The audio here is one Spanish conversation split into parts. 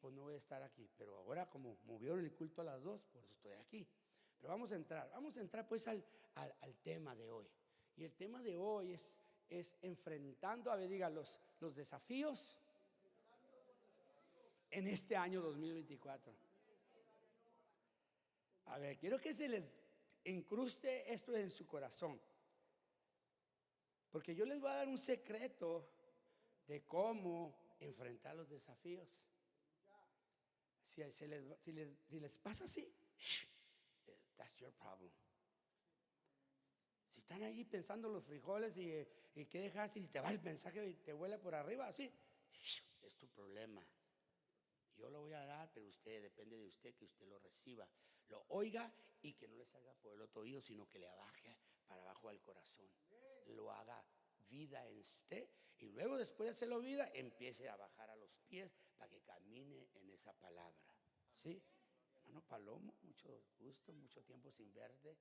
pues no voy a estar aquí. Pero ahora como movieron el culto a las 2, por eso estoy aquí. Pero vamos a entrar pues al tema de hoy. Y el tema de hoy es enfrentando, a ver, diga, los desafíos en este año 2024. A ver, quiero que se les incruste esto en su corazón, porque yo les voy a dar un secreto de cómo enfrentar los desafíos. Si les pasa así, that's your problem. Si están ahí pensando los frijoles y qué dejaste, y te va el mensaje y te vuela por arriba, así, es tu problema. Yo lo voy a dar, pero depende de usted que usted lo reciba, lo oiga y que no le salga por el otro oído, sino que le baje para abajo al corazón, lo haga vida en usted, y luego después de hacerlo vida, empiece a bajar a los pies para que camine en esa palabra. ¿Sí? Hermano Palomo, mucho gusto, mucho tiempo sin verte.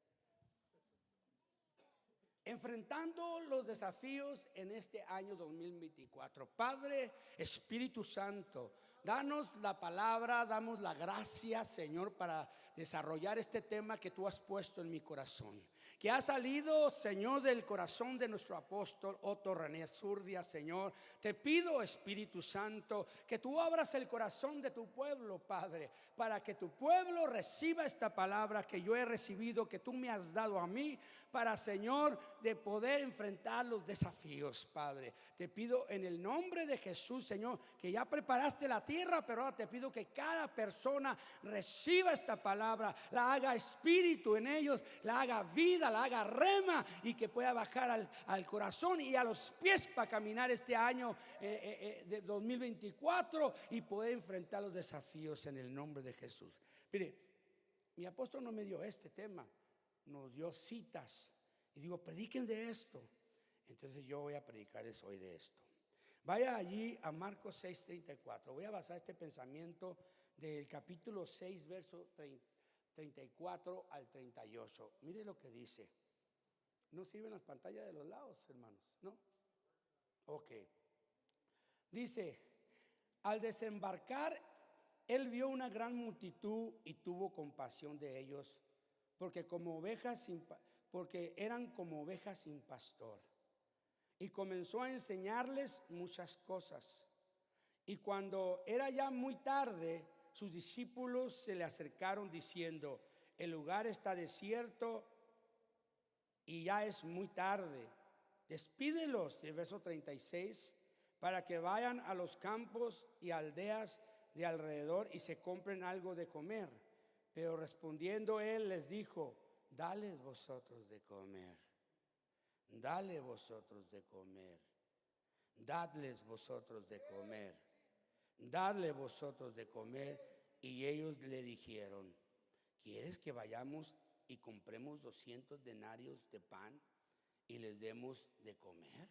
Enfrentando los desafíos en este año 2024. Padre, Espíritu Santo, danos la palabra, damos la gracia, Señor, para desarrollar este tema que tú has puesto en mi corazón, que ha salido, Señor, del corazón de nuestro apóstol Otto René Zurdia. Señor, te pido, Espíritu Santo, que tú abras el corazón de tu pueblo, Padre, para que tu pueblo reciba esta palabra que yo he recibido, que tú me has dado a mí, para, Señor, de poder enfrentar los desafíos. Padre, te pido en el nombre de Jesús, Señor, que ya preparaste la tierra, pero ahora te pido que cada persona reciba esta palabra, la haga espíritu en ellos, la haga vida, la haga rema, y que pueda bajar al corazón y a los pies para caminar este año de 2024 y poder enfrentar los desafíos en el nombre de Jesús. Mire, mi apóstol no me dio este tema, nos dio citas. Y digo, prediquen de esto. Entonces yo voy a predicar hoy de esto. Vaya allí a Marcos 6:34. Voy a basar este pensamiento del capítulo 6, verso 34 al 38. Mire lo que dice. ¿No sirven las pantallas de los lados, hermanos? ¿No? Ok. Dice, al desembarcar, él vio una gran multitud y tuvo compasión de ellos, porque eran como ovejas sin pastor. Y comenzó a enseñarles muchas cosas. Y cuando era ya muy tarde, sus discípulos se le acercaron diciendo, el lugar está desierto y ya es muy tarde. Despídelos, del verso 36, para que vayan a los campos y aldeas de alrededor y se compren algo de comer. Pero respondiendo él les dijo, dales vosotros de comer, dale vosotros de comer, dadles vosotros de comer, dadle vosotros de comer. Y ellos le dijeron, ¿quieres que vayamos y compremos 200 denarios de pan y les demos de comer?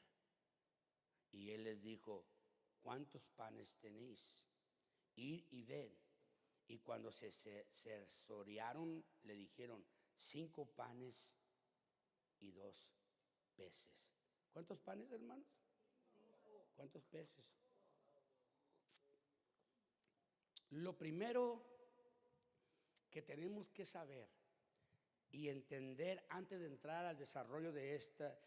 Y él les dijo, ¿cuántos panes tenéis? Id y ved. Y cuando se cercioraron, le dijeron, 5 panes y 2 peces. ¿Cuántos panes, hermanos? 5. ¿Cuántos peces? Lo primero que tenemos que saber y entender antes de entrar al desarrollo de esta,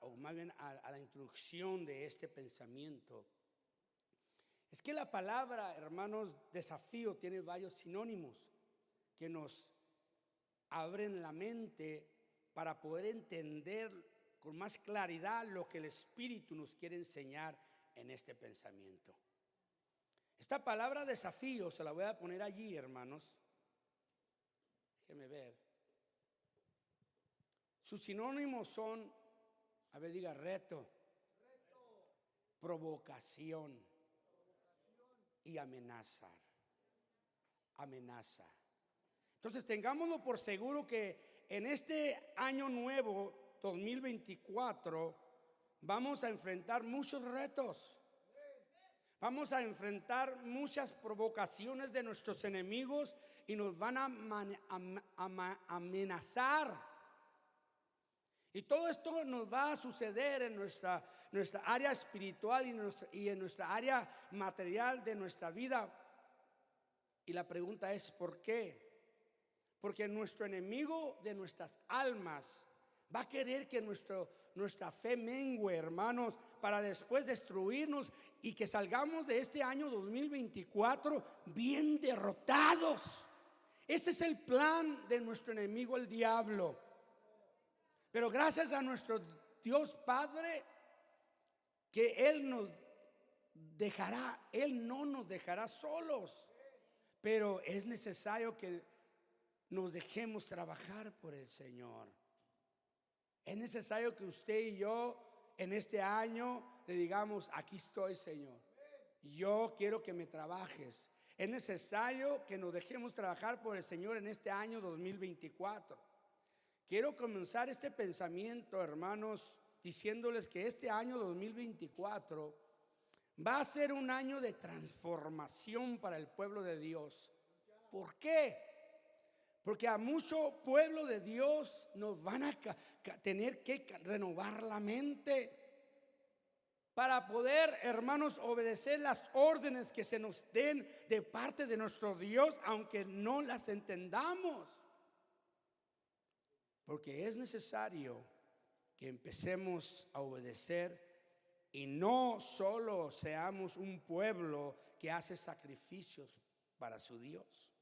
o más bien a la introducción de este pensamiento, es que la palabra, hermanos, desafío tiene varios sinónimos que nos abren la mente para poder entender con más claridad lo que el Espíritu nos quiere enseñar en este pensamiento. Esta palabra desafío se la voy a poner allí, hermanos. Déjenme ver. Sus sinónimos son, a ver, diga, reto, provocación y amenazar. Amenaza. Entonces tengámoslo por seguro que en este año nuevo 2024 vamos a enfrentar muchos retos. Vamos a enfrentar muchas provocaciones de nuestros enemigos y nos van a amenazar. Y todo esto nos va a suceder en nuestra área espiritual y en nuestra área material de nuestra vida. Y la pregunta es, ¿por qué? Porque nuestro enemigo de nuestras almas va a querer que nuestra fe mengue, hermanos, para después destruirnos y que salgamos de este año 2024 bien derrotados. Ese es el plan de nuestro enemigo, el diablo. Pero gracias a nuestro Dios Padre, que Él nos dejará, Él no nos dejará solos. Pero es necesario que nos dejemos trabajar por el Señor. Es necesario que usted y yo en este año le digamos: aquí estoy, Señor, yo quiero que me trabajes. Es necesario que nos dejemos trabajar por el Señor en este año 2024. Quiero comenzar este pensamiento, hermanos, diciéndoles que este año 2024 va a ser un año de transformación para el pueblo de Dios. ¿Por qué? Porque a mucho pueblo de Dios nos van a tener que renovar la mente para poder, hermanos, obedecer las órdenes que se nos den de parte de nuestro Dios, aunque no las entendamos. Porque es necesario que empecemos a obedecer y no solo seamos un pueblo que hace sacrificios para su Dios.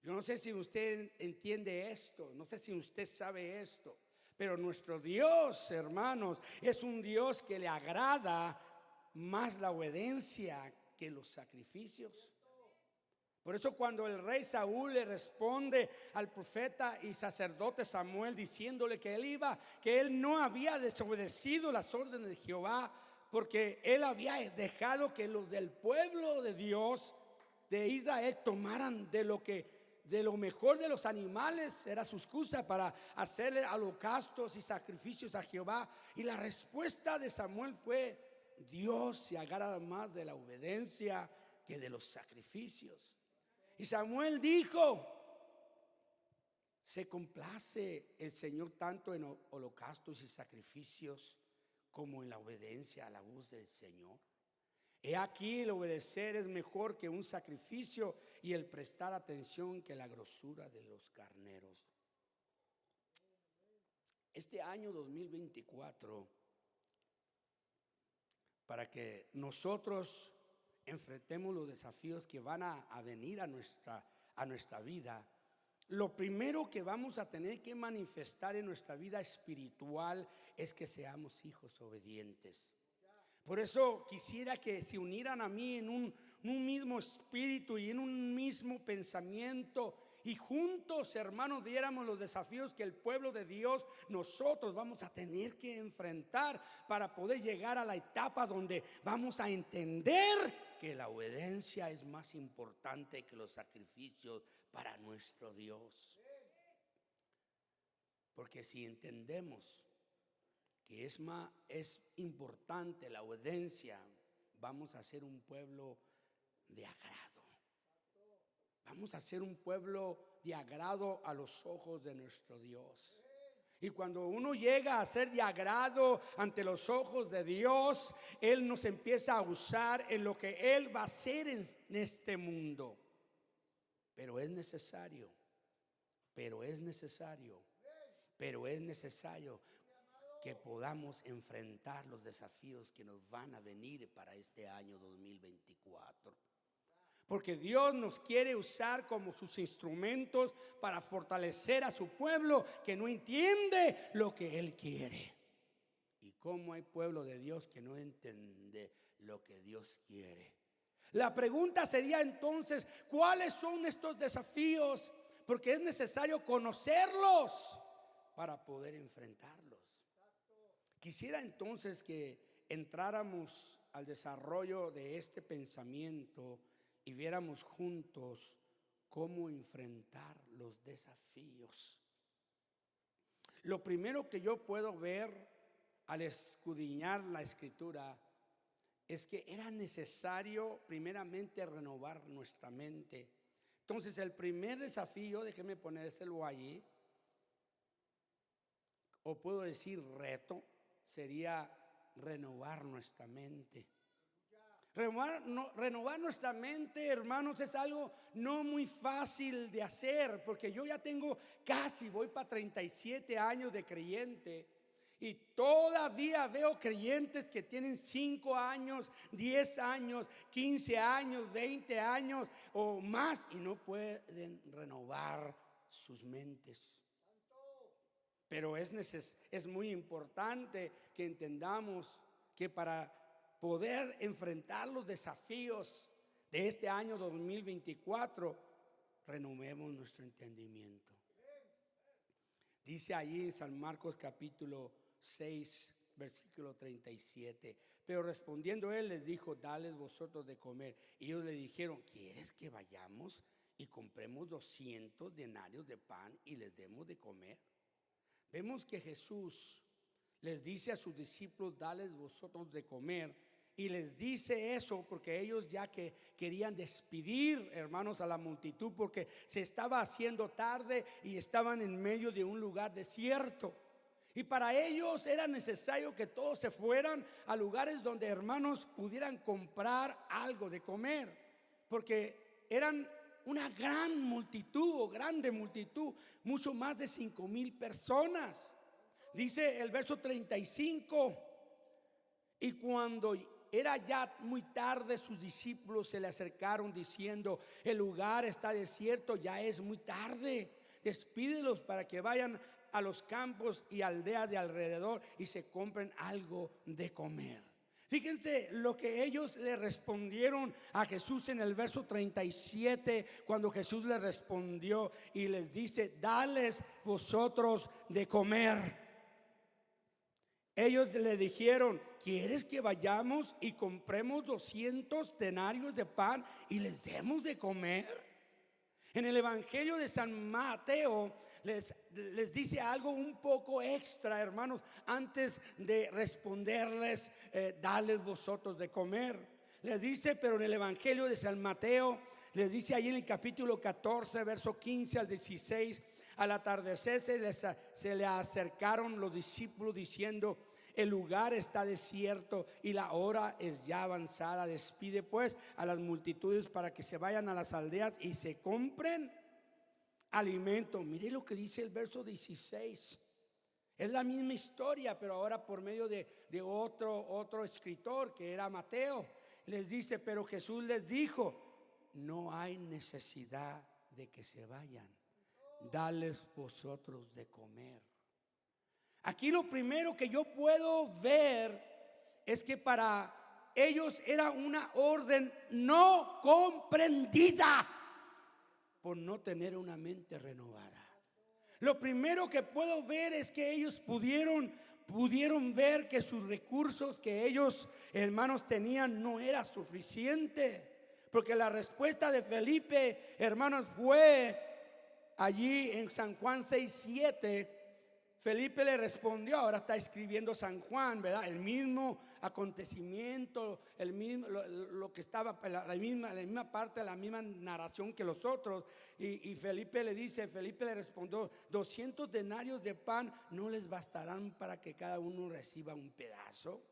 Yo no sé si usted entiende esto, no sé si usted sabe esto, pero nuestro Dios, hermanos, es un Dios que le agrada más la obediencia que los sacrificios. Por eso cuando el rey Saúl le responde al profeta y sacerdote Samuel diciéndole que él no había desobedecido las órdenes de Jehová, porque él había dejado que los del pueblo de Dios de Israel tomaran de lo mejor de los animales, era su excusa para hacerle holocaustos y sacrificios a Jehová. Y la respuesta de Samuel fue: Dios se agrada más de la obediencia que de los sacrificios. Y Samuel dijo: se complace el Señor tanto en holocaustos y sacrificios como en la obediencia a la voz del Señor. He aquí, el obedecer es mejor que un sacrificio, y el prestar atención que la grosura de los carneros. Este año 2024, para que nosotros enfrentemos los desafíos que van a venir a nuestra vida, lo primero que vamos a tener que manifestar en nuestra vida espiritual es que seamos hijos obedientes. Por eso quisiera que se unieran a mí en un mismo espíritu y en un mismo pensamiento, y juntos, hermanos, viéramos los desafíos que el pueblo de Dios, nosotros vamos a tener que enfrentar para poder llegar a la etapa donde vamos a entender que la obediencia es más importante que los sacrificios para nuestro Dios. Porque si entendemos que es importante la obediencia, vamos a ser un pueblo de agrado. Vamos a ser un pueblo de agrado a los ojos de nuestro Dios. Y cuando uno llega a ser de agrado ante los ojos de Dios, Él nos empieza a usar en lo que Él va a hacer en este mundo. Pero es necesario que podamos enfrentar los desafíos que nos van a venir para este año 2024. Porque Dios nos quiere usar como sus instrumentos para fortalecer a su pueblo que no entiende lo que Él quiere. ¿Y cómo hay pueblo de Dios que no entiende lo que Dios quiere? La pregunta sería entonces: ¿cuáles son estos desafíos? Porque es necesario conocerlos para poder enfrentarlos. Quisiera entonces que entráramos al desarrollo de este pensamiento y viéramos juntos cómo enfrentar los desafíos. Lo primero que yo puedo ver al escudriñar la escritura es que era necesario primeramente renovar nuestra mente. Entonces el primer desafío, déjeme ponérselo allí, o puedo decir reto, sería renovar nuestra mente. Renovar nuestra mente, hermanos, es algo no muy fácil de hacer, porque yo ya tengo voy para 37 años de creyente. Y todavía veo creyentes que tienen 5 años, 10 años, 15 años, 20 años o más y no pueden renovar sus mentes. Pero es muy importante que entendamos que para poder enfrentar los desafíos de este año 2024, renovemos nuestro entendimiento. Dice allí en San Marcos capítulo 6, versículo 37. Pero respondiendo él les dijo: dales vosotros de comer. Y ellos le dijeron: ¿quieres que vayamos y compremos 200 denarios de pan y les demos de comer? Vemos que Jesús les dice a sus discípulos: dales vosotros de comer. Y les dice eso porque ellos ya que querían despedir, hermanos, a la multitud, porque se estaba haciendo tarde y estaban en medio de un lugar desierto. Y para ellos era necesario que todos se fueran a lugares donde, hermanos, pudieran comprar algo de comer, porque eran una gran multitud o grande multitud, mucho más de 5,000 personas. Dice el verso 35: y cuando era ya muy tarde, sus discípulos se le acercaron diciendo: el lugar está desierto, ya es muy tarde, despídelos para que vayan a los campos y aldeas de alrededor y se compren algo de comer. Fíjense lo que ellos le respondieron a Jesús en el verso 37, cuando Jesús les respondió y les dice: dales vosotros de comer. Ellos le dijeron: ¿quieres que vayamos y compremos 200 denarios de pan y les demos de comer? En el Evangelio de San Mateo les dice algo un poco extra, hermanos, antes de responderles: dales vosotros de comer. Les dice, pero en el Evangelio de San Mateo les dice ahí en el capítulo 14, verso 15 al 16: al atardecer se le acercaron los discípulos diciendo: el lugar está desierto y la hora es ya avanzada. Despide pues a las multitudes para que se vayan a las aldeas y se compren alimento. Mire lo que dice el verso 16. Es la misma historia, pero ahora por medio de otro escritor, que era Mateo. Les dice: pero Jesús les dijo: no hay necesidad de que se vayan, dales vosotros de comer. Aquí lo primero que yo puedo ver es que para ellos era una orden no comprendida por no tener una mente renovada. Lo primero que puedo ver es que ellos pudieron ver que sus recursos que ellos, hermanos, tenían no era suficiente. Porque la respuesta de Felipe, hermanos, fue allí en San Juan 6:7. Felipe le respondió, ahora está escribiendo San Juan, ¿verdad? El mismo acontecimiento, el mismo, lo que estaba, la misma parte, la misma narración que los otros. Y Felipe le respondió: 200 denarios de pan no les bastarán para que cada uno reciba un pedazo.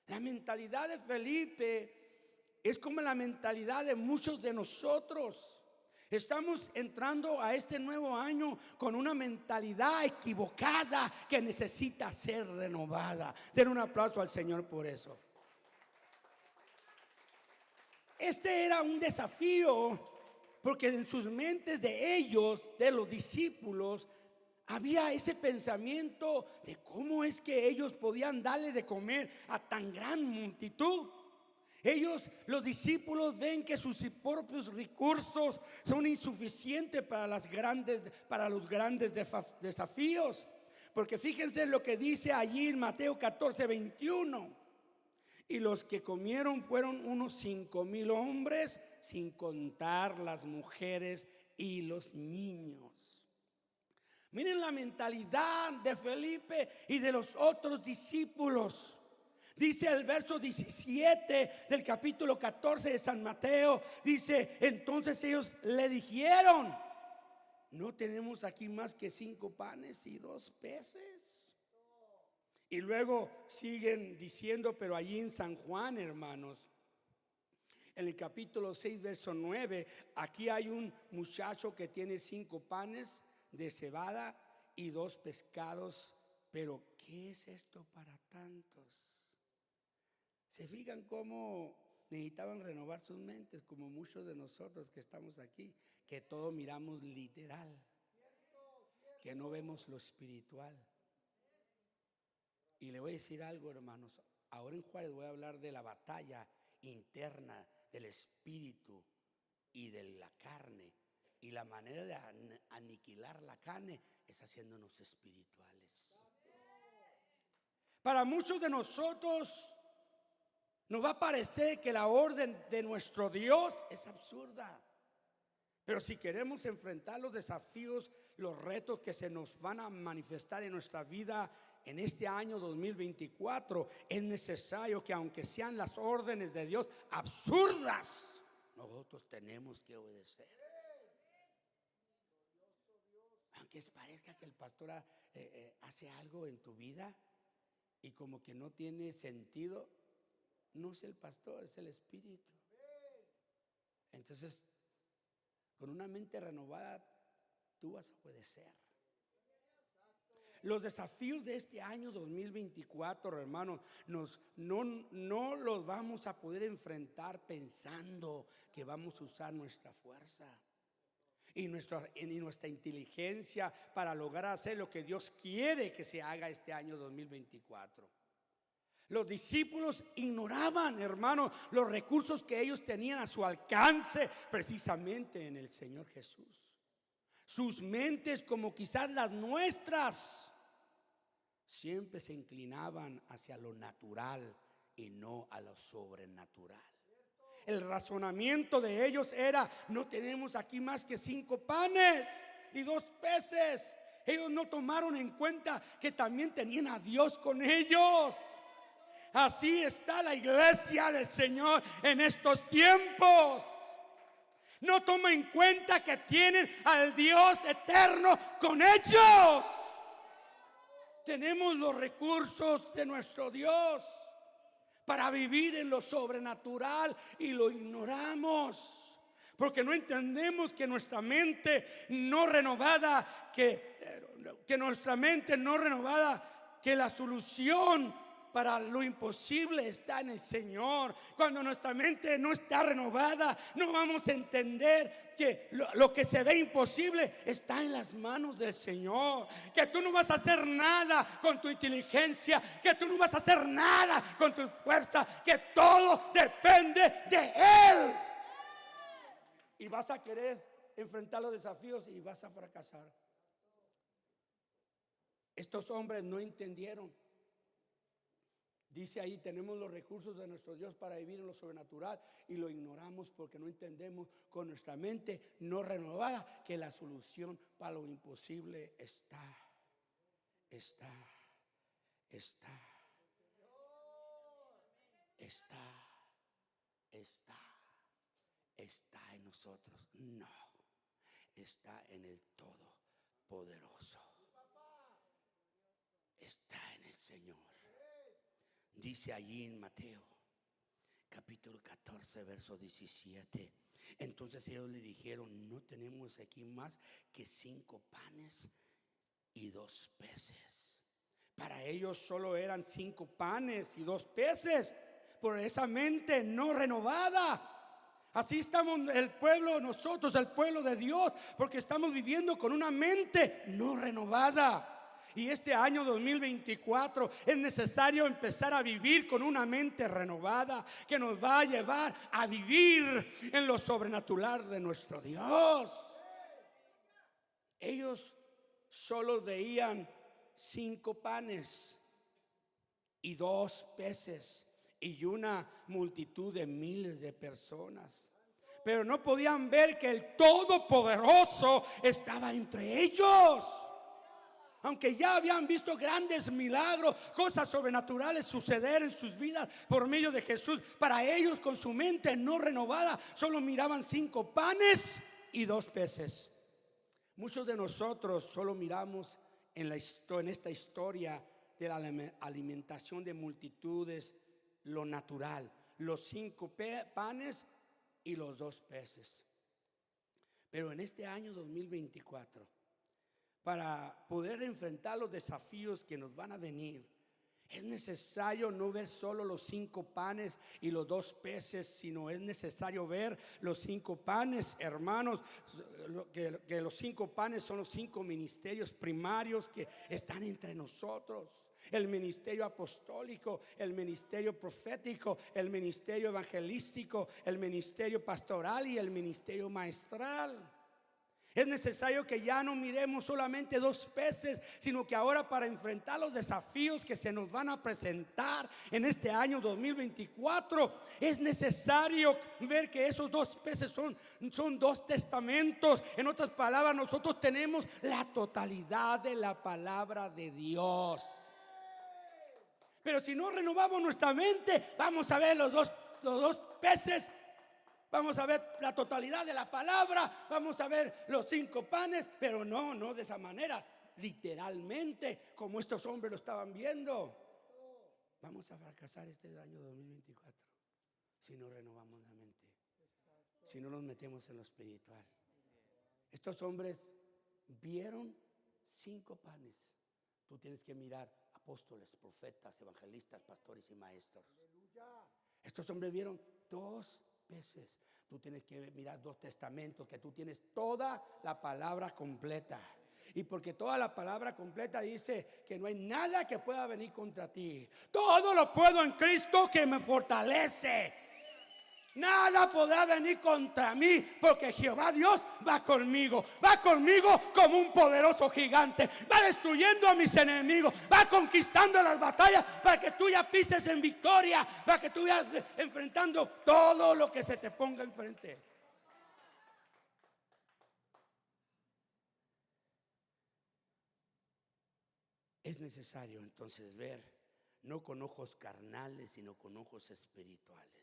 La mentalidad de Felipe es como la mentalidad de muchos de nosotros. Estamos entrando a este nuevo año con una mentalidad equivocada que necesita ser renovada. Den un aplauso al Señor por eso. Este era un desafío, porque en sus mentes de ellos, de los discípulos, había ese pensamiento de cómo es que ellos podían darle de comer a tan gran multitud. Ellos, los discípulos, ven que sus propios recursos son insuficientes para los grandes desafíos. Porque fíjense lo que dice allí en Mateo 14:21. Y los que comieron fueron unos 5,000 hombres, sin contar las mujeres y los niños. Miren la mentalidad de Felipe y de los otros discípulos. Dice el verso 17 del capítulo 14 de San Mateo, dice: entonces ellos le dijeron: no tenemos aquí más que 5 panes y 2 peces. Y luego siguen diciendo, pero allí en San Juan, hermanos, En el capítulo 6, verso 9, aquí hay un muchacho que tiene 5 panes de cebada y 2 pescados. Pero ¿qué es esto para tantos? ¿Se fijan cómo necesitaban renovar sus mentes? Como muchos de nosotros que estamos aquí, que todo miramos literal, que no vemos lo espiritual. Y le voy a decir algo, hermanos. Ahora en Juárez voy a hablar de la batalla interna del espíritu y de la carne. Y la manera de aniquilar la carne es haciéndonos espirituales. Para muchos de nosotros nos va a parecer que la orden de nuestro Dios es absurda. Pero si queremos enfrentar los desafíos, los retos que se nos van a manifestar en nuestra vida en este año 2024, es necesario que, aunque sean las órdenes de Dios absurdas, nosotros tenemos que obedecer. Aunque parezca que el pastor hace algo en tu vida y como que no tiene sentido, no es el pastor, es el Espíritu. Entonces, con una mente renovada, tú vas a obedecer. Los desafíos de este año 2024, hermanos, no los vamos a poder enfrentar pensando que vamos a usar nuestra fuerza y nuestra inteligencia para lograr hacer lo que Dios quiere que se haga este año 2024. Los discípulos ignoraban, hermanos, los recursos que ellos tenían a su alcance precisamente en el Señor Jesús. Sus mentes, como quizás las nuestras, siempre se inclinaban hacia lo natural y no a lo sobrenatural. El razonamiento de ellos era: no tenemos aquí más que 5 panes y 2 peces. Ellos no tomaron en cuenta que también tenían a Dios con ellos. Así está la iglesia del Señor en estos tiempos. No toma en cuenta que tienen al Dios eterno con ellos. Tenemos los recursos de nuestro Dios para vivir en lo sobrenatural y lo ignoramos, porque no entendemos que nuestra mente no renovada, que la solución para lo imposible está en el Señor. Cuando nuestra mente no está renovada, no vamos a entender que lo que se ve imposible está en las manos del Señor. Que tú no vas a hacer nada con tu inteligencia, que tú no vas a hacer nada con tu fuerza, que todo depende de Él. Y vas a querer enfrentar los desafíos y vas a fracasar. Estos hombres no entendieron. Dice ahí: tenemos los recursos de nuestro Dios para vivir en lo sobrenatural, y lo ignoramos porque no entendemos con nuestra mente no renovada que la solución para lo imposible está en nosotros. No, está en el Todopoderoso. Está en el Señor. Dice allí en Mateo capítulo 14, verso 17. Entonces ellos le dijeron: no tenemos aquí más que 5 panes y 2 peces. Para ellos solo eran 5 panes y 2 peces, por esa mente no renovada. Así estamos el pueblo, nosotros, el pueblo de Dios, porque estamos viviendo con una mente no renovada. Y este año 2024 es necesario empezar a vivir con una mente renovada que nos va a llevar a vivir en lo sobrenatural de nuestro Dios. Ellos solo veían 5 panes y 2 peces y una multitud de miles de personas, pero no podían ver que el Todopoderoso estaba entre ellos. Aunque ya habían visto grandes milagros, cosas sobrenaturales suceder en sus vidas por medio de Jesús, para ellos, con su mente no renovada, solo miraban 5 panes y 2 peces. Muchos de nosotros solo miramos en esta historia de la alimentación de multitudes lo natural: los 5 panes y los 2 peces. Pero en este año 2024, para poder enfrentar los desafíos que nos van a venir, es necesario no ver solo los 5 panes y los 2 peces, sino es necesario ver los 5 panes, hermanos, que los 5 panes son los 5 ministerios primarios que están entre nosotros. El ministerio apostólico, el ministerio profético, el ministerio evangelístico, el ministerio pastoral y el ministerio maestral. Es necesario que ya no miremos solamente 2 peces, sino que ahora, para enfrentar los desafíos que se nos van a presentar en este año 2024, es necesario ver que esos 2 peces son 2 testamentos. En otras palabras, nosotros tenemos la totalidad de la palabra de Dios. Pero si no renovamos nuestra mente, vamos a ver los dos peces, vamos a ver la totalidad de la palabra, vamos a ver los 5 panes, pero no de esa manera, literalmente, como estos hombres lo estaban viendo. Vamos a fracasar este año 2024 si no renovamos la mente, si no nos metemos en lo espiritual. Estos hombres vieron 5 panes. Tú tienes que mirar apóstoles, profetas, evangelistas, pastores y maestros. Estos hombres vieron 2 peces. Tú tienes que mirar 2 testamentos, que tú tienes toda la palabra completa. Y porque toda la palabra completa dice que no hay nada que pueda venir contra ti. Todo lo puedo en Cristo que me fortalece. Nada podrá venir contra mí, porque Jehová Dios va conmigo como un poderoso gigante, va destruyendo a mis enemigos, va conquistando las batallas para que tú ya pises en victoria, para que tú vayas enfrentando todo lo que se te ponga enfrente. Es necesario entonces ver, no con ojos carnales, sino con ojos espirituales.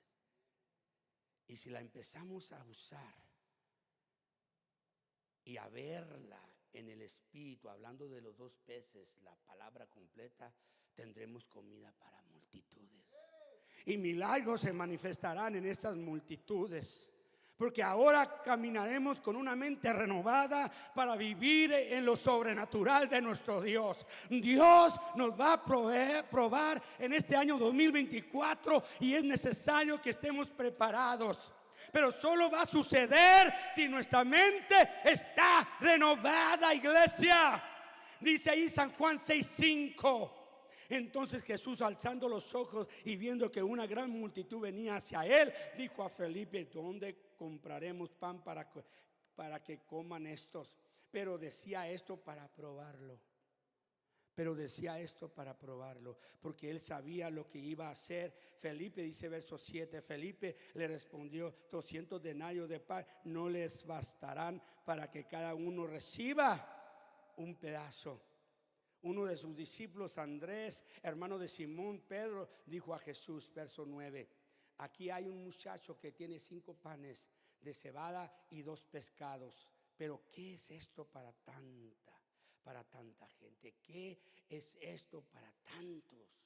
Y si la empezamos a usar y a verla en el espíritu, hablando de los 2 peces, la palabra completa, tendremos comida para multitudes. Y milagros se manifestarán en estas multitudes. Porque ahora caminaremos con una mente renovada para vivir en lo sobrenatural de nuestro Dios. Dios nos va a probar en este año 2024 y es necesario que estemos preparados. Pero solo va a suceder si nuestra mente está renovada, iglesia. Dice ahí San Juan 6:5. Entonces Jesús, alzando los ojos y viendo que una gran multitud venía hacia él, dijo a Felipe: ¿dónde compraremos pan para que coman estos? Pero decía esto para probarlo. Porque él sabía lo que iba a hacer. Felipe, dice verso 7, Felipe le respondió: 200 denarios de pan no les bastarán para que cada uno reciba un pedazo. Uno de sus discípulos, Andrés, hermano de Simón Pedro, dijo a Jesús, verso 9: aquí hay un muchacho que tiene 5 panes de cebada y 2 pescados. Pero ¿qué es esto para tanta gente? ¿Qué es esto para tantos?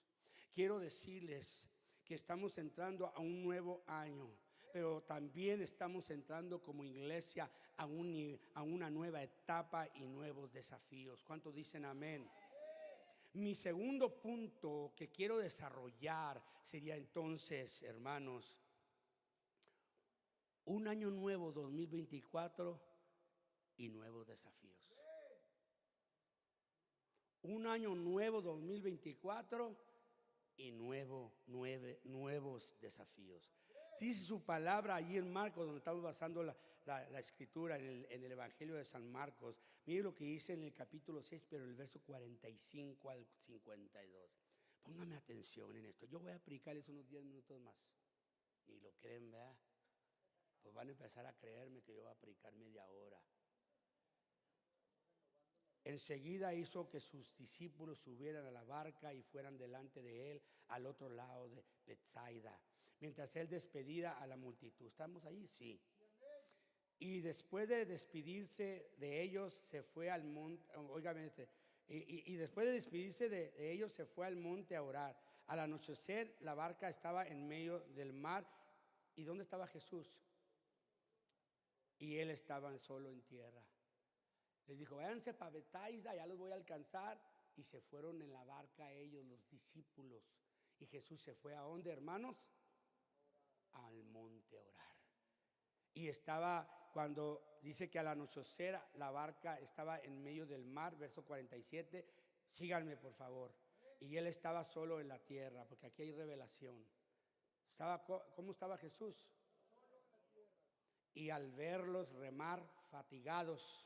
Quiero decirles que estamos entrando a un nuevo año, pero también estamos entrando como iglesia a una nueva etapa y nuevos desafíos. ¿Cuántos dicen amén? Mi segundo punto que quiero desarrollar sería entonces, hermanos, un año nuevo 2024 y nuevos desafíos. Un año nuevo 2024 y nuevos desafíos. Dice su palabra allí en Marcos, donde estamos basando la escritura en el Evangelio de San Marcos. Mire lo que dice en el capítulo 6, pero el verso 45 al 52. Póngame atención en esto. Yo voy a aplicarles unos 10 minutos más. Y lo creen, ¿verdad? Pues van a empezar a creerme que yo voy a aplicar media hora. Enseguida hizo que sus discípulos subieran a la barca y fueran delante de él al otro lado de Betsaida, mientras él despedía a la multitud. ¿Estamos ahí? Sí. Y después de despedirse de ellos, se fue al monte. Óigame, y después de despedirse de ellos, se fue al monte a orar. Al anochecer, la barca estaba en medio del mar. ¿Y dónde estaba Jesús? y él estaba solo en tierra. Les dijo: váyanse para Bethsaida, ya los voy a alcanzar. Y se fueron en la barca ellos, los discípulos. Y Jesús se fue ¿a dónde, hermanos? Al monte a orar. Y estaba, cuando dice que al anochecer la barca estaba en medio del mar, verso 47. Síganme por favor. Y él estaba solo en la tierra, porque aquí hay revelación. ¿Cómo estaba Jesús? Y al verlos remar fatigados,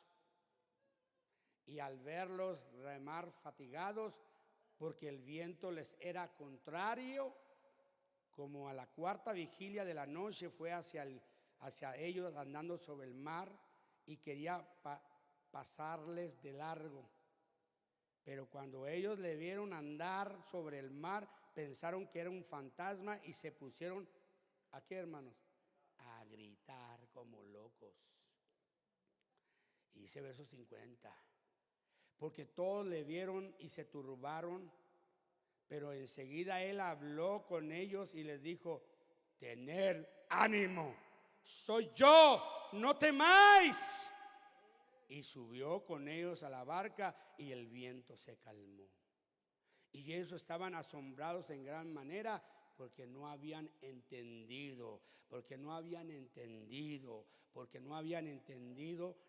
porque el viento les era contrario, como a la cuarta vigilia de la noche, fue hacia ellos andando sobre el mar, y quería pasarles de largo. Pero cuando ellos le vieron andar sobre el mar, pensaron que era un fantasma y se pusieron, ¿a qué, hermanos? A gritar como locos. Y dice verso 50. Porque todos le vieron y se turbaron, pero enseguida él habló con ellos y les dijo: tened ánimo, soy yo, no temáis. Y subió con ellos a la barca y el viento se calmó. Y ellos estaban asombrados en gran manera, porque no habían entendido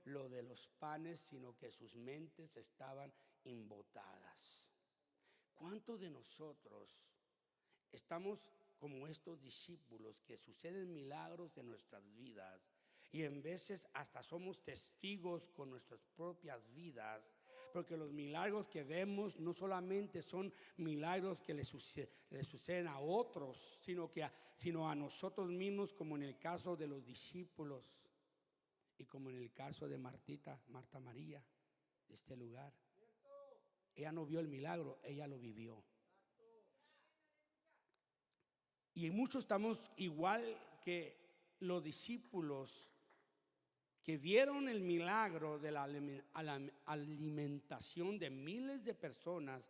lo de los panes, sino que sus mentes estaban embotadas. ¿Cuántos de nosotros estamos como estos discípulos, que suceden milagros en nuestras vidas, y en veces hasta somos testigos con nuestras propias vidas? Porque los milagros que vemos no solamente son milagros que le suceden a otros, sino a nosotros mismos, como en el caso de los discípulos y como en el caso de Marta María, de este lugar. Ella no vio el milagro, ella lo vivió. Y muchos estamos igual que los discípulos, que vieron el milagro de la alimentación de miles de personas,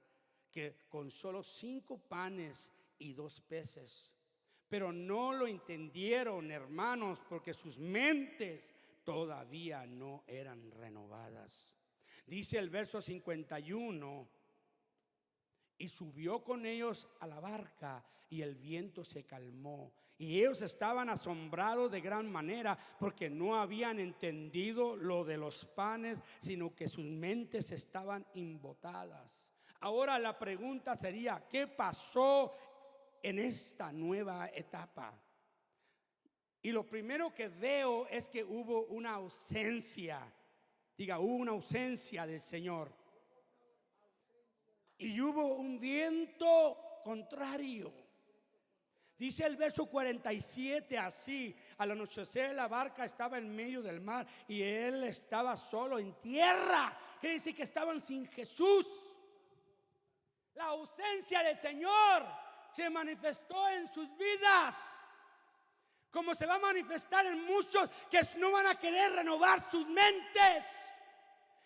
que con solo 5 panes y 2 peces. Pero no lo entendieron, hermanos, porque sus mentes todavía no eran renovadas. Dice el verso 51: y subió con ellos a la barca y el viento se calmó. Y ellos estaban asombrados de gran manera, porque no habían entendido lo de los panes, sino que sus mentes estaban embotadas. Ahora la pregunta sería: ¿qué pasó en esta nueva etapa? Y lo primero que veo es que hubo una ausencia. Diga, hubo una ausencia del Señor. Y hubo un viento contrario. Dice el verso 47 así: al anochecer la barca estaba en medio del mar y él estaba solo en tierra. Quiere decir que estaban sin Jesús. La ausencia del Señor se manifestó en sus vidas, como se va a manifestar en muchos que no van a querer renovar sus mentes,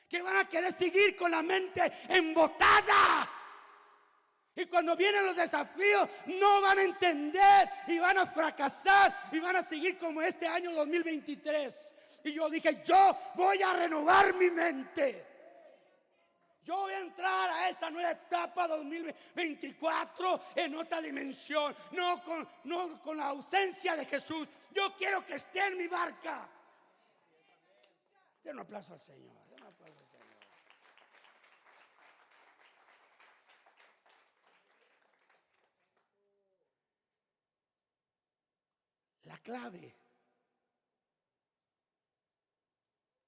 que van a querer seguir con la mente embotada. Y cuando vienen los desafíos no van a entender y van a fracasar y van a seguir como este año 2023. Y yo dije: yo voy a renovar mi mente. Yo voy a entrar a esta nueva etapa 2024 en otra dimensión, no con la ausencia de Jesús. Yo quiero que esté en mi barca. Den un aplauso al Señor. Den un aplauso al Señor.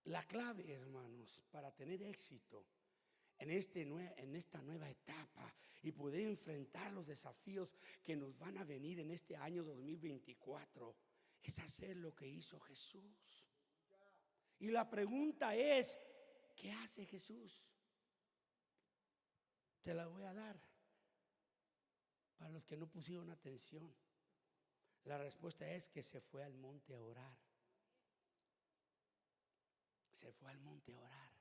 La clave, hermanos, para tener éxito en esta nueva etapa y poder enfrentar los desafíos que nos van a venir en este año 2024, es hacer lo que hizo Jesús. Y la pregunta es: ¿qué hace Jesús? Te la voy a dar para los que no pusieron atención. La respuesta es que se fue al monte a orar. Se fue al monte a orar.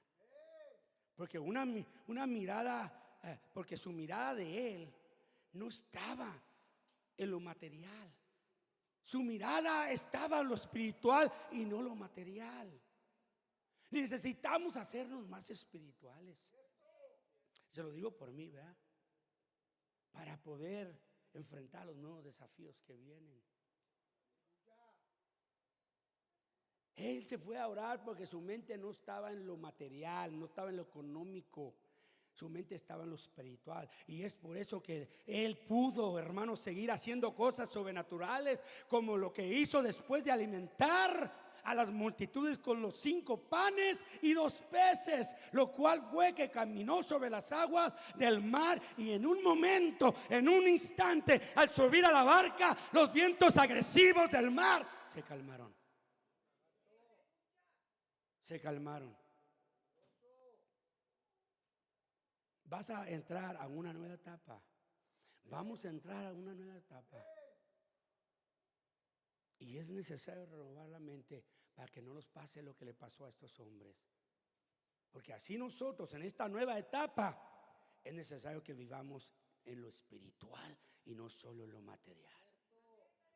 Porque una mirada, porque su mirada de él no estaba en lo material. Su mirada estaba en lo espiritual y no lo material. Necesitamos hacernos más espirituales. Se lo digo por mí, ¿verdad? Para poder enfrentar los nuevos desafíos que vienen. Él se fue a orar porque su mente no estaba en lo material, no estaba en lo económico. Su mente estaba en lo espiritual. Y es por eso que él pudo, hermanos, seguir haciendo cosas sobrenaturales, como lo que hizo después de alimentar a las multitudes con los 5 panes y 2 peces, lo cual fue que caminó sobre las aguas del mar. Y en un momento, en un instante, al subir a la barca, los vientos agresivos del mar se calmaron. Se calmaron. Vas a entrar a una nueva etapa. Vamos a entrar a una nueva etapa. Y es necesario renovar la mente para que no nos pase lo que le pasó a estos hombres. Porque así nosotros en esta nueva etapa es necesario que vivamos en lo espiritual y no solo en lo material.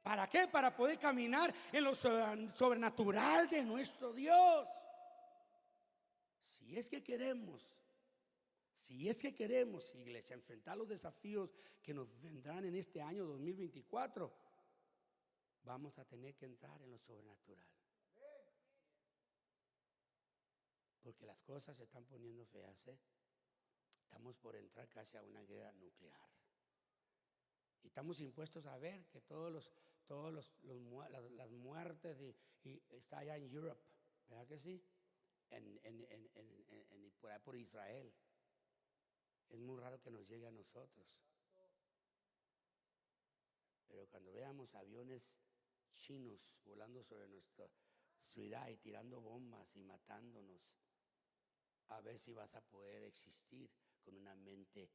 ¿Para qué? Para poder caminar en lo sobrenatural de nuestro Dios. Si es que queremos, iglesia, enfrentar los desafíos que nos vendrán en este año 2024, vamos a tener que entrar en lo sobrenatural. Porque las cosas se están poniendo feas, ¿eh? Estamos por entrar casi a una guerra nuclear. Y estamos impuestos a ver que las muertes y está allá en Europa, ¿verdad que sí? Por ahí por Israel. Es muy raro que nos llegue a nosotros. Pero cuando veamos aviones chinos volando sobre nuestra ciudad y tirando bombas y matándonos, a ver si vas a poder existir con una mente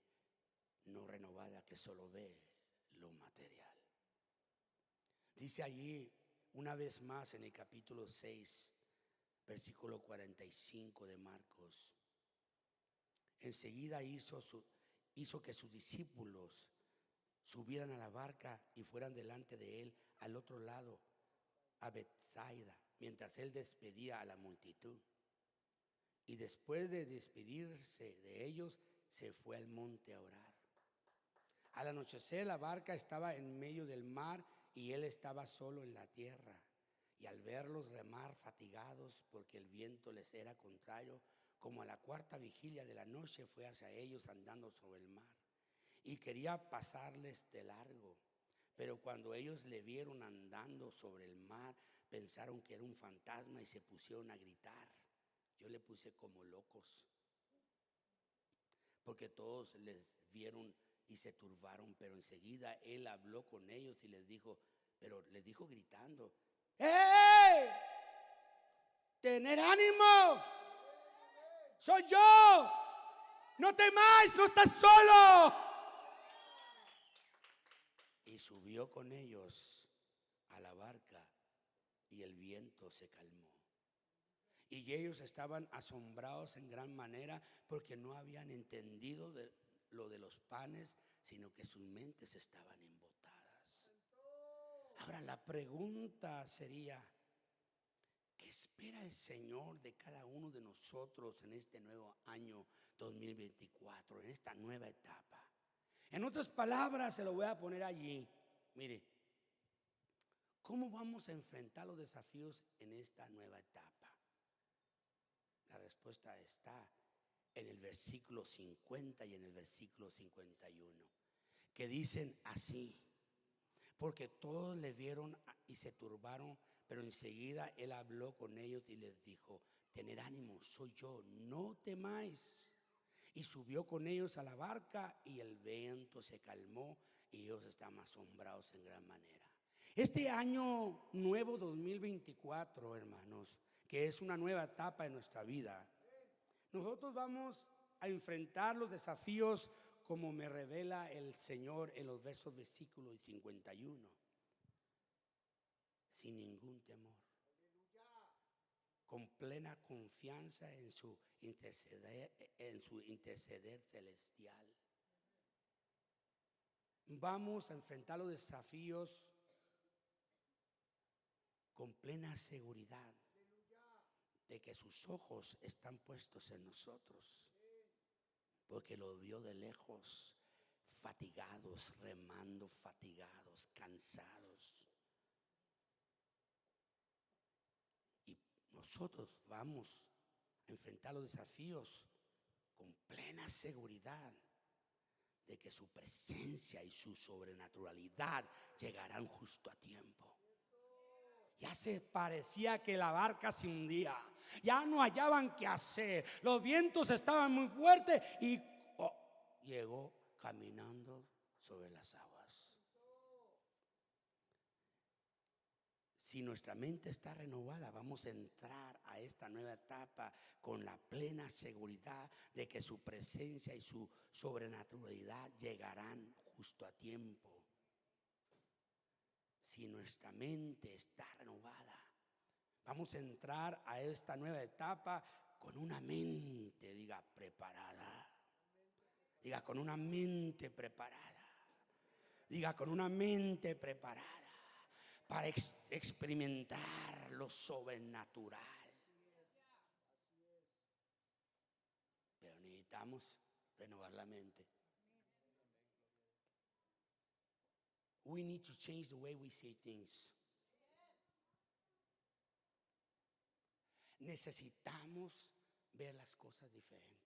no renovada que solo ve lo material. Dice allí una vez más en el capítulo 6, versículo 45 de Marcos: enseguida hizo que sus discípulos subieran a la barca y fueran delante de él al otro lado, a Betsaida, mientras él despedía a la multitud. Y después de despedirse de ellos, se fue al monte a orar. Al anochecer la barca estaba en medio del mar y él estaba solo en la tierra. Y al verlos remar fatigados porque el viento les era contrario, como a la 4ª vigilia de la noche, fue hacia ellos andando sobre el mar. Y quería pasarles de largo. Pero cuando ellos le vieron andando sobre el mar, pensaron que era un fantasma y se pusieron a gritar. Yo le puse como locos, porque todos les vieron y se turbaron. Pero enseguida él habló con ellos y les dijo, pero les dijo gritando: ¡Hey! ¡Tener ánimo! ¡Soy yo! ¡No temáis! ¡No estás solo! Y subió con ellos a la barca y el viento se calmó. Y ellos estaban asombrados en gran manera porque no habían entendido lo de los panes, sino que sus mentes estaban embotadas. Ahora la pregunta sería: ¿qué espera el Señor de cada uno de nosotros en este nuevo año 2024, en esta nueva etapa? En otras palabras, se lo voy a poner allí. Mire, ¿cómo vamos a enfrentar los desafíos en esta nueva etapa? La respuesta está en el versículo 50 y en el versículo 51, que dicen así: porque todos le vieron y se turbaron, pero enseguida él habló con ellos y les dijo: tened ánimo, soy yo, no temáis. Y subió con ellos a la barca y el viento se calmó y ellos estaban asombrados en gran manera. Este año nuevo 2024, hermanos, que es una nueva etapa en nuestra vida, nosotros vamos a enfrentar los desafíos como me revela el Señor en los versículos 51, sin ningún temor, con plena confianza en su interceder celestial. Vamos a enfrentar los desafíos con plena seguridad de que sus ojos están puestos en nosotros, porque lo vio de lejos, fatigados, remando, fatigados, cansados. Y nosotros vamos a enfrentar los desafíos con plena seguridad de que su presencia y su sobrenaturalidad llegarán justo a tiempo. Ya se parecía que la barca se hundía, ya no hallaban qué hacer, los vientos estaban muy fuertes y llegó caminando sobre las aguas. Si nuestra mente está renovada, vamos a entrar a esta nueva etapa con la plena seguridad de que su presencia y su sobrenaturalidad llegarán justo a tiempo. Si nuestra mente está renovada, vamos a entrar a esta nueva etapa con una mente, diga, preparada. Diga, con una mente preparada. Diga, con una mente preparada para experimentar lo sobrenatural. Pero necesitamos renovar la mente. We need to change the way we see things. Necesitamos ver las cosas diferentes.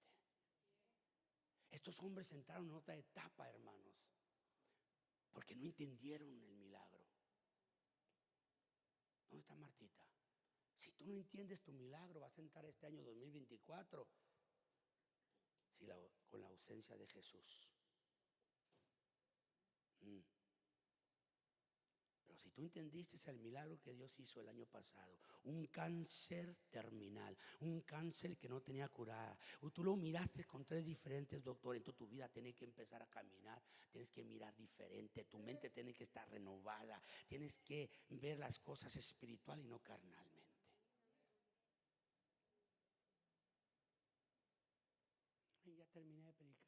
Estos hombres entraron en otra etapa, hermanos, porque no entendieron el milagro. ¿Dónde está Martita? Si tú no entiendes tu milagro, vas a entrar este año 2024 con la ausencia de Jesús. Pero si tú entendiste el milagro que Dios hizo el año pasado, un cáncer terminal, un cáncer que no tenía curada, tú lo miraste con 3 diferentes doctores, entonces tu vida tiene que empezar a caminar, tienes que mirar diferente, tu mente tiene que estar renovada, tienes que ver las cosas espiritual y no carnalmente. Y ya terminé de predicar.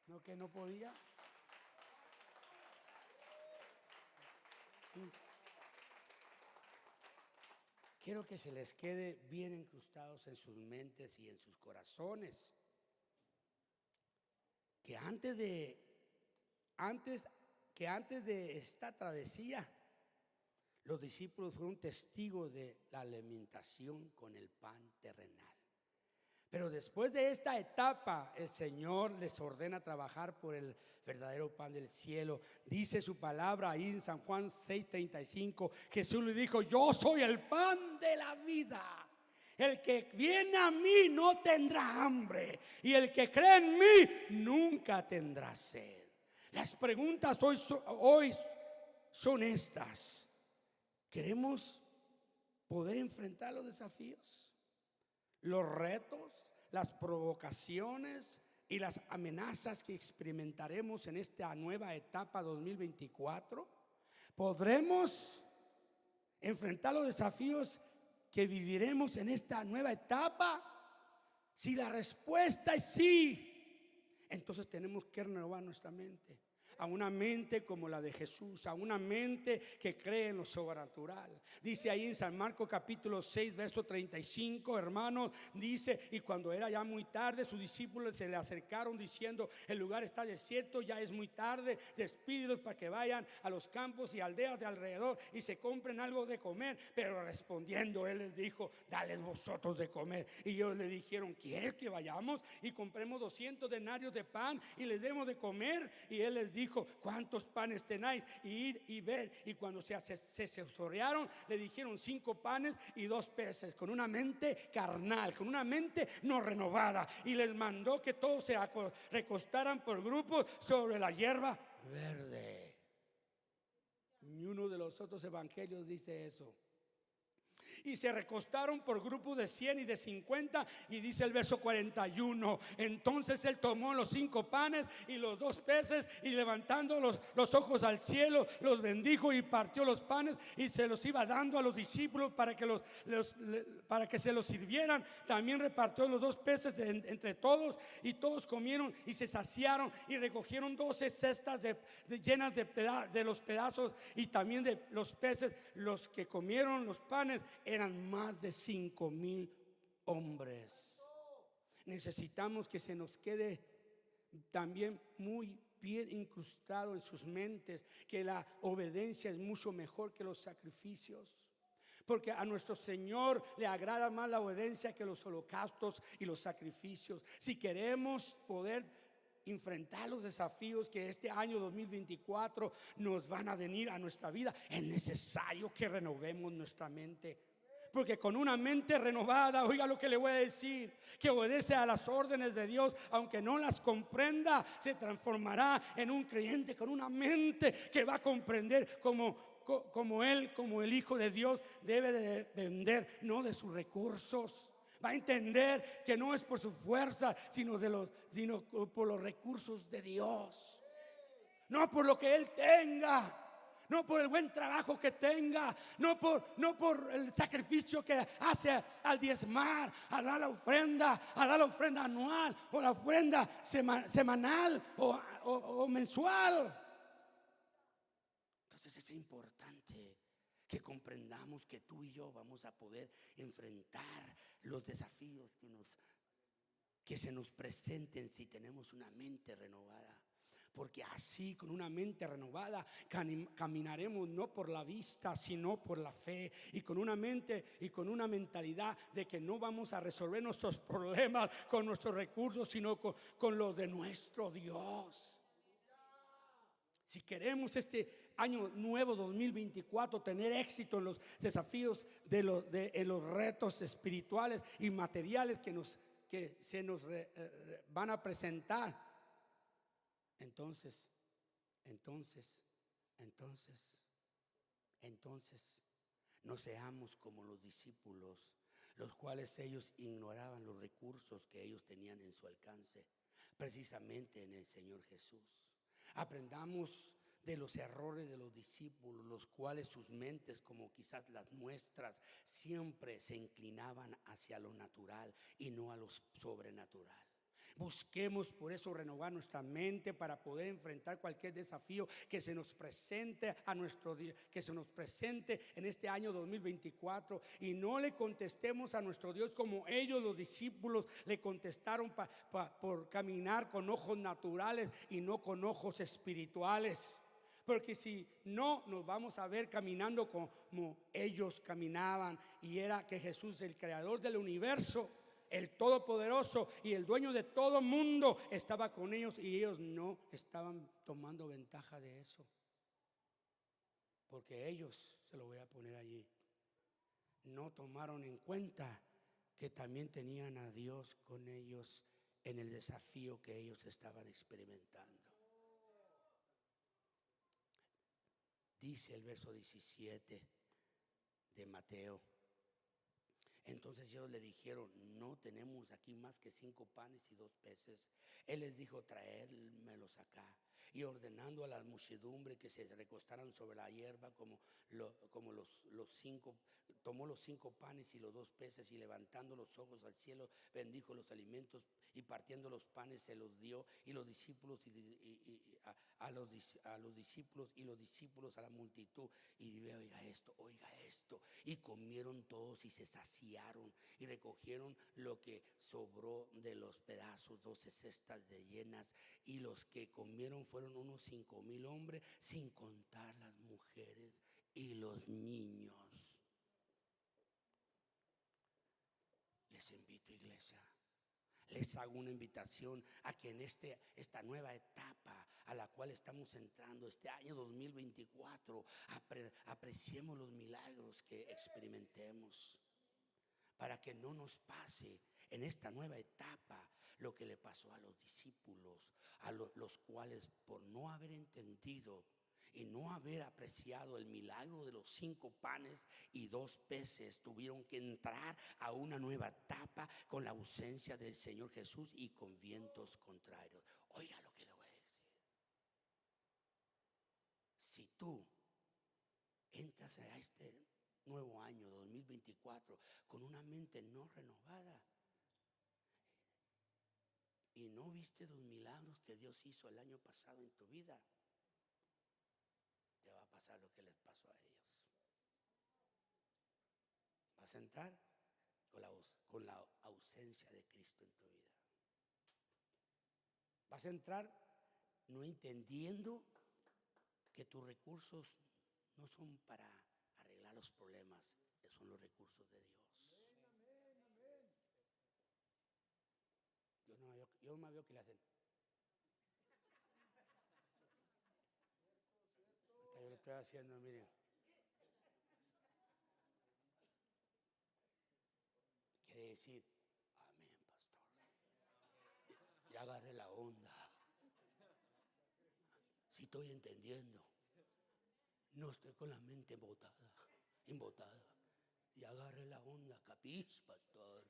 No, que no podía. Quiero que se les quede bien incrustados en sus mentes y en sus corazones que antes de esta travesía, los discípulos fueron testigos de la alimentación con el pan terrenal. Pero después de esta etapa, el Señor les ordena trabajar por el verdadero pan del cielo. Dice su palabra ahí en San Juan 6:35. Jesús le dijo: yo soy el pan de la vida. El que viene a mí no tendrá hambre, y el que cree en mí nunca tendrá sed. Las preguntas hoy son estas: ¿queremos poder enfrentar los desafíos, los retos, las provocaciones y las amenazas que experimentaremos en esta nueva etapa 2024? ¿Podremos enfrentar los desafíos que viviremos en esta nueva etapa? Si la respuesta es sí, entonces tenemos que renovar nuestra mente a una mente como la de Jesús, a una mente que cree en lo sobrenatural. Dice ahí en San Marcos capítulo 6 verso 35, hermanos, dice: y cuando era ya muy tarde, sus discípulos se le acercaron diciendo: el lugar está desierto, ya es muy tarde, despídelos para que vayan a los campos y aldeas de alrededor y se compren algo de comer. Pero respondiendo él les dijo: dales vosotros de comer. Y ellos le dijeron: ¿quieres que vayamos y compremos 200 denarios de pan y les demos de comer? Y él les dijo: ¿cuántos panes tenéis? Y id y ver. Y cuando se asesorearon, le dijeron: 5 panes y 2 peces. Con una mente carnal, con una mente no renovada. Y les mandó que todos se recostaran por grupos sobre la hierba verde. Ni uno de los otros evangelios dice eso. Y se recostaron por grupos de 100 y de 50. Y dice el verso 41: entonces él tomó los 5 panes y los 2 peces, y levantando los ojos al cielo, los bendijo y partió los panes y se los iba dando a los discípulos para que se los sirvieran. También repartió los 2 peces entre todos, y todos comieron y se saciaron, y recogieron 12 cestas llenas de los pedazos y también de los peces. Los que comieron los panes eran más de 5,000 hombres. Necesitamos que se nos quede también muy bien incrustado en sus mentes que la obediencia es mucho mejor que los sacrificios, porque a nuestro Señor le agrada más la obediencia que los holocaustos y los sacrificios. Si queremos poder enfrentar los desafíos que este año 2024 nos van a venir a nuestra vida, es necesario que renovemos nuestra mente. Porque con una mente renovada, oiga lo que le voy a decir, que obedece a las órdenes de Dios, aunque no las comprenda, se transformará en un creyente con una mente que va a comprender como él, como el Hijo de Dios, debe de depender no de sus recursos. Va a entender que no es por su fuerza, sino por los recursos de Dios. No por lo que él tenga, no por el buen trabajo que tenga, no por el sacrificio que hace al diezmar, a dar la ofrenda anual, o la ofrenda semanal o mensual. Entonces es importante que comprendamos que tú y yo vamos a poder enfrentar los desafíos que se nos presenten si tenemos una mente renovada. Porque así, con una mente renovada, caminaremos no por la vista, sino por la fe. Y con una mente y con una mentalidad de que no vamos a resolver nuestros problemas con nuestros recursos, sino con los de nuestro Dios. Si queremos este año nuevo 2024 tener éxito en los desafíos en los retos espirituales y materiales que se nos van a presentar, entonces no seamos como los discípulos, los cuales ellos ignoraban los recursos que ellos tenían en su alcance, precisamente en el Señor Jesús. Aprendamos de los errores de los discípulos, los cuales sus mentes, como quizás las nuestras, siempre se inclinaban hacia lo natural y no a lo sobrenatural. Busquemos por eso renovar nuestra mente para poder enfrentar cualquier desafío que se nos presente que se nos presente en este año 2024, y no le contestemos a nuestro Dios como ellos, los discípulos, le contestaron por caminar con ojos naturales y no con ojos espirituales. Porque si no, nos vamos a ver caminando como ellos caminaban, y era que Jesús, el creador del universo, el todopoderoso y el dueño de todo mundo, estaba con ellos, y ellos no estaban tomando ventaja de eso. Porque ellos, se lo voy a poner allí, no tomaron en cuenta que también tenían a Dios con ellos en el desafío que ellos estaban experimentando. Dice el verso 17 de Mateo: entonces ellos le dijeron: no tenemos aquí más que 5 panes y 2 peces. Él les dijo: traérmelos acá. Y ordenando a la muchedumbre que se recostaran sobre la hierba, tomó los 5 panes y los 2 peces, y levantando los ojos al cielo, bendijo los alimentos, y partiendo los panes se los dio, y los discípulos a los discípulos, y los discípulos a la multitud. Y oiga esto, y comieron todos y se saciaron, y recogieron lo que sobró de los pedazos, 12 cestas de llenas. Y los que comieron fueron unos 5,000 hombres, sin contar las mujeres y los niños. Les invito, iglesia, les hago una invitación a que en esta nueva etapa a la cual estamos entrando, este año 2024, apreciemos los milagros que experimentemos, para que no nos pase en esta nueva etapa lo que le pasó a los discípulos, los cuales, por no haber entendido y no haber apreciado el milagro de los 5 panes y 2 peces, tuvieron que entrar a una nueva etapa con la ausencia del Señor Jesús y con vientos contrarios. Oiga lo que le voy a decir. Si tú entras a este nuevo año 2024 con una mente no renovada y no viste los milagros que Dios hizo el año pasado en tu vida, te va a pasar lo que les pasó a ellos. Vas a entrar con la ausencia de Cristo en tu vida. Vas a entrar no entendiendo que tus recursos no son para arreglar los problemas, son los recursos de Dios. Yo no me veo que le hacen. Yo le estoy haciendo, miren. Quiere decir, amén, pastor. Ya agarré la onda. Si estoy entendiendo. No estoy con la mente embotada. Y agarré la onda, capiz, pastor.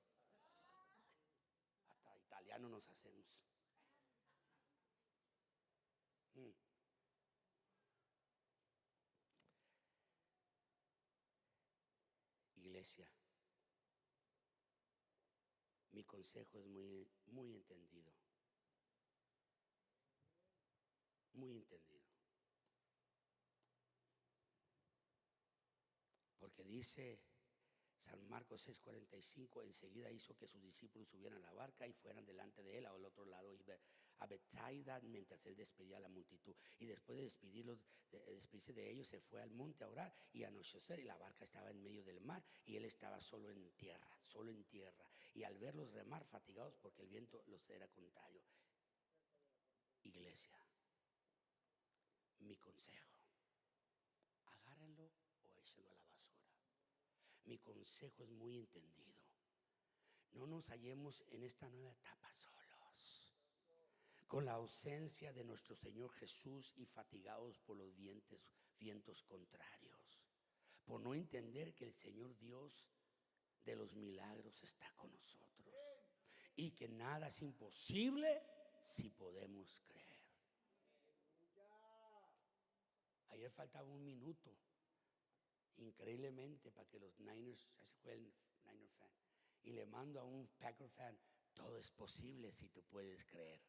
Hasta italiano nos hacemos. Iglesia, mi consejo es muy, muy entendido. Muy entendido. Porque dice San Marcos 6:45, enseguida hizo que sus discípulos subieran a la barca y fueran delante de él al otro lado a Betsaida, mientras él despedía a la multitud. Y después de despedirse de ellos, se fue al monte a orar y a anochecer, y la barca estaba en medio del mar y él estaba solo en tierra. Y al verlos remar, fatigados porque el viento los era contrario. Iglesia, mi consejo, agárrenlo o échenlo a la basura. Mi consejo es muy entendido. No nos hallemos en esta nueva etapa solos, con la ausencia de nuestro Señor Jesús y fatigados por los vientos contrarios, por no entender que el Señor Dios de los milagros está con nosotros y que nada es imposible si podemos creer. Ayer faltaba un minuto, increíblemente, para que los Niners, ya se fue el Niner fan, y le mando a un Packer fan: todo es posible si tú puedes creer.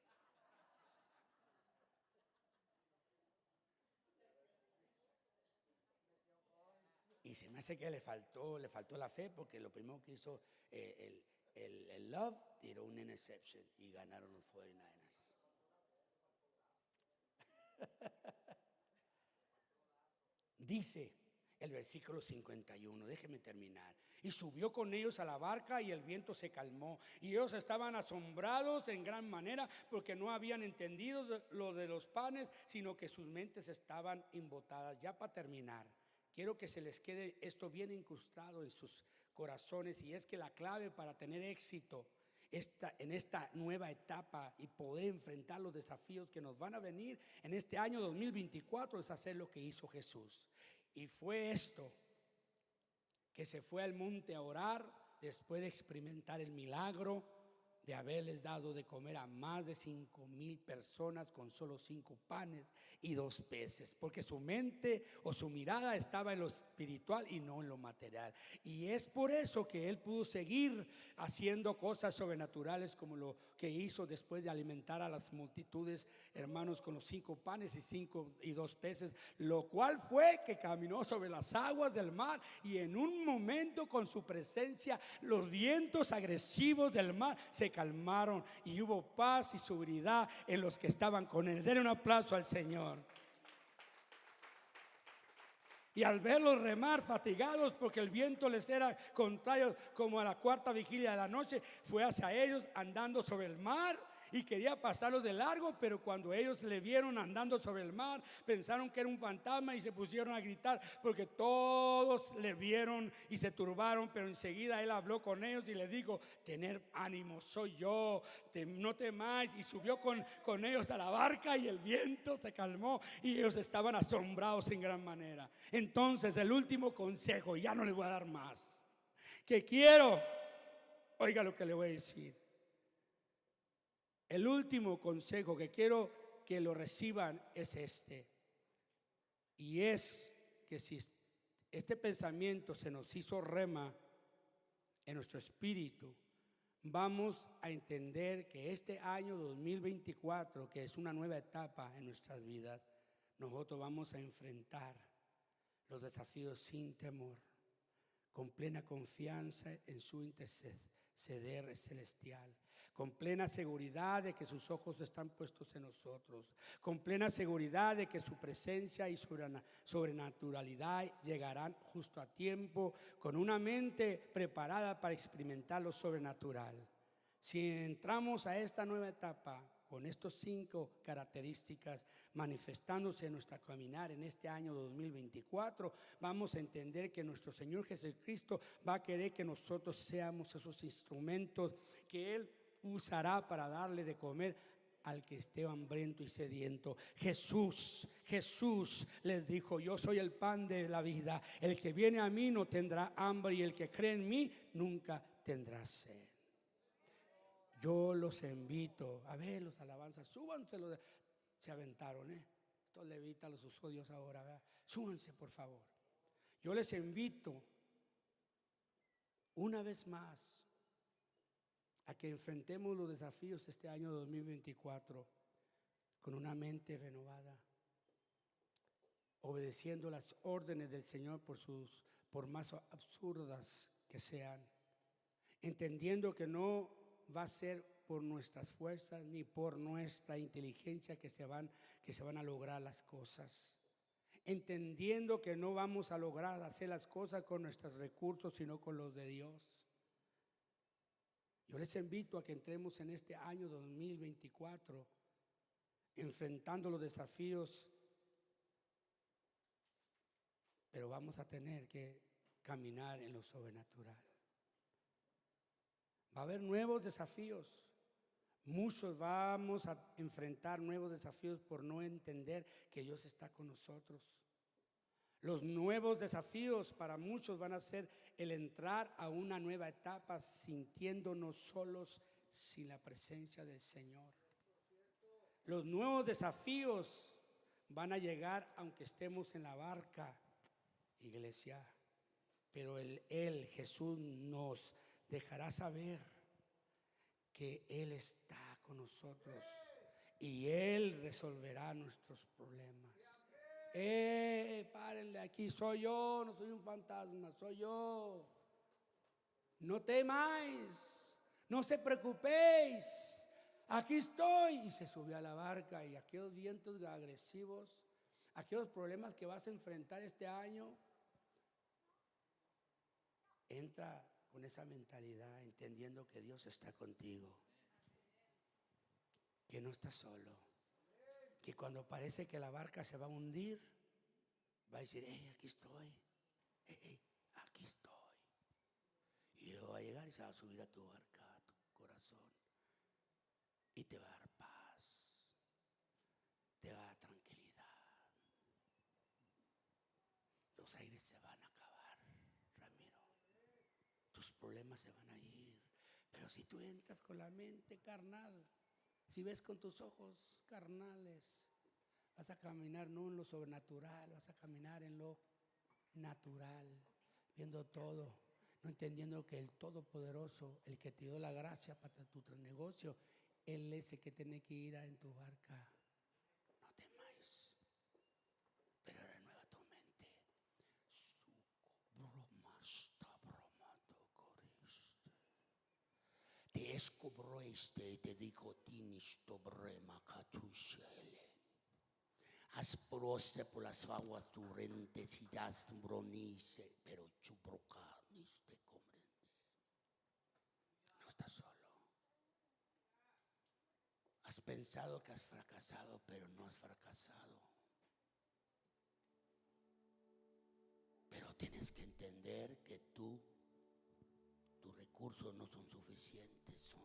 Y se me hace que le faltó la fe, porque lo primero que hizo el Love tiró un interception y ganaron los 49ers. Dice el versículo 51, déjeme terminar. Y subió con ellos a la barca y el viento se calmó. Y ellos estaban asombrados en gran manera, porque no habían entendido lo de los panes, sino que sus mentes estaban embotadas. Ya para terminar, quiero que se les quede esto bien incrustado en sus corazones, y es que la clave para tener éxito en esta nueva etapa y poder enfrentar los desafíos que nos van a venir en este año 2024 es hacer lo que hizo Jesús. Y fue esto, que se fue al monte a orar después de experimentar el milagro de haberles dado de comer a más de 5,000 personas con solo 5 panes y 2 peces, porque su mente o su mirada estaba en lo espiritual y no en lo material. Y es por eso que él pudo seguir haciendo cosas sobrenaturales, como lo que hizo después de alimentar a las multitudes, hermanos, con los 5 panes y 2 peces, lo cual fue que caminó sobre las aguas del mar, y en un momento, con su presencia, los vientos agresivos del mar se calmaron y hubo paz y seguridad en los que estaban con él. Den un aplauso al Señor. Y al verlos remar fatigados porque el viento les era contrario, como a la 4ª vigilia de la noche, fue hacia ellos andando sobre el mar, y quería pasarlo de largo, pero cuando ellos le vieron andando sobre el mar, pensaron que era un fantasma y se pusieron a gritar porque todos le vieron y se turbaron. Pero enseguida él habló con ellos y les dijo: tener ánimo, soy yo, no temáis. Y subió con ellos a la barca y el viento se calmó y ellos estaban asombrados en gran manera. Entonces el último consejo, ya no les voy a dar más, que quiero, oiga lo que le voy a decir. El último consejo que quiero que lo reciban es este. Y es que si este pensamiento se nos hizo rema en nuestro espíritu, vamos a entender que este año 2024, que es una nueva etapa en nuestras vidas, nosotros vamos a enfrentar los desafíos sin temor, con plena confianza en su interceder celestial, con plena seguridad de que sus ojos están puestos en nosotros, con plena seguridad de que su presencia y sobrenaturalidad llegarán justo a tiempo, con una mente preparada para experimentar lo sobrenatural. Si entramos a esta nueva etapa con estas 5 características manifestándose en nuestra caminar en este año 2024, vamos a entender que nuestro Señor Jesucristo va a querer que nosotros seamos esos instrumentos que Él usará para darle de comer al que esté hambriento y sediento. Jesús les dijo: yo soy el pan de la vida, el que viene a mí no tendrá hambre y el que cree en mí nunca tendrá sed. Yo los invito a ver los alabanzas, súbanse, se aventaron, estos levitas los usó Dios ahora, ¿verdad? Súbanse por favor. Yo les invito una vez más a que enfrentemos los desafíos este año 2024 con una mente renovada, obedeciendo las órdenes del Señor por más absurdas que sean, entendiendo que no va a ser por nuestras fuerzas ni por nuestra inteligencia que se van a lograr las cosas, entendiendo que no vamos a lograr hacer las cosas con nuestros recursos, sino con los de Dios. Yo les invito a que entremos en este año 2024 enfrentando los desafíos, pero vamos a tener que caminar en lo sobrenatural. Va a haber nuevos desafíos. Muchos vamos a enfrentar nuevos desafíos por no entender que Dios está con nosotros. Los nuevos desafíos para muchos van a ser el entrar a una nueva etapa sintiéndonos solos sin la presencia del Señor. Los nuevos desafíos van a llegar aunque estemos en la barca, iglesia, pero Jesús nos dejará saber que Él está con nosotros y Él resolverá nuestros problemas. Párenle, aquí soy yo, no soy un fantasma, soy yo. No temáis, no se preocupéis, aquí estoy. Y se subió a la barca, y aquellos vientos agresivos, aquellos problemas que vas a enfrentar este año, entra con esa mentalidad, entendiendo que Dios está contigo, que no estás solo, que cuando parece que la barca se va a hundir, va a decir: aquí estoy, aquí estoy. Y luego va a llegar y se va a subir a tu barca, a tu corazón, y te va a dar paz, te va a dar tranquilidad. Los aires se van a acabar, Ramiro, tus problemas se van a ir. Pero si tú entras con la mente carnal, si ves con tus ojos carnales, vas a caminar no en lo sobrenatural, vas a caminar en lo natural, viendo todo, no entendiendo que el Todopoderoso, el que te dio la gracia para tu negocio, Él es el que tiene que ir en tu barca. No temáis, pero renueva tu mente. Te escobroiste y te dijo: tinisto brema catushele. Asprose por las aguas torrentes y das bronice, pero chubrocanis te comprende. No estás solo. Has pensado que has fracasado, pero no has fracasado. Pero tienes que entender que tus recursos no son suficientes, son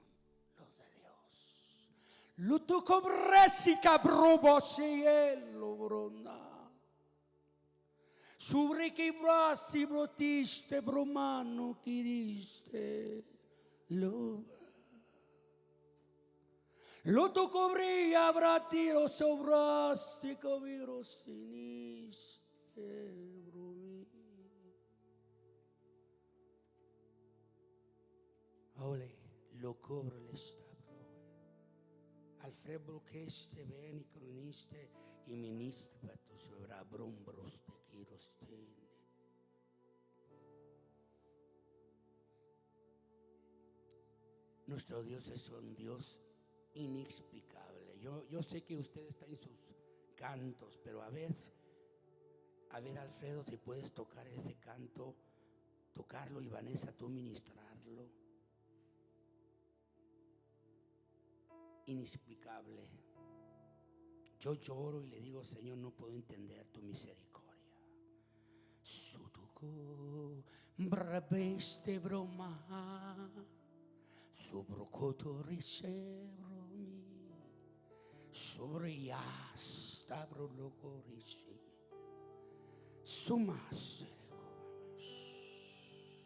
los de Dios. Luto cobresi cabrobo cielo brona. Subriki brasi brotiste bromano kiriste lo. Luto cobría bratiro sobrasti coviro siniste bromi. Ole, lo cobro le stabro. Alfred Brocheste veni croniste y ministro patto sovra brombros de kirostene. Nuestro Dios es un Dios inexplicable. Yo sé que usted está en sus cantos, pero a ver Alfredo, si puedes tocar ese canto, tocarlo, y Vanessa, tú ministrarlo. Inexplicable. Yo lloro y le digo, Señor, no puedo entender tu misericordia. Sutuko brabeste broma. Sobrocoto ricebromi, sobriasta broloco rici, sumas